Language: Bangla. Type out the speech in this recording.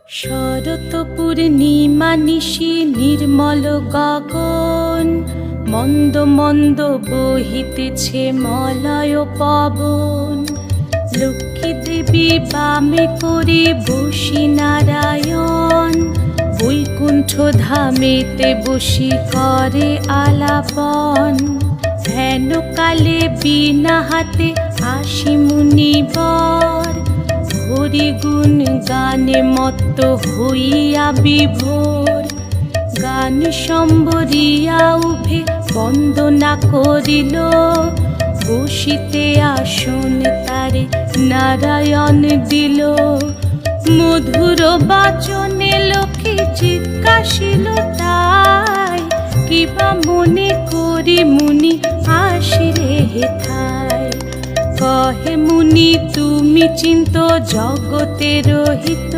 শরৎ পূর্ণিমা নিশি নির্মল গগন, মন্দ মন্দ বহিতেছে মলয় পবন। লক্ষ্মী দেবী বামে করে বসি নারায়ণ, বৈকুণ্ঠ ধামেতে বসি করে আলাপন। হেন কালে বিনা হাতে আসি মুনিবর, হরি গুণ গানে মত্ত হইয়া বিভোর। গান সম্বরিয়া উভে বন্দনা করিল, বসিতে আসন তারে নারায়ণ দিল। মধুর বাচনে লোকে জিজ্ঞাসিল তাই, কিবা মনে করি মুনি আসিরে হেথায়। কহে মুনি তুমি চিন্ত জগতের হিত,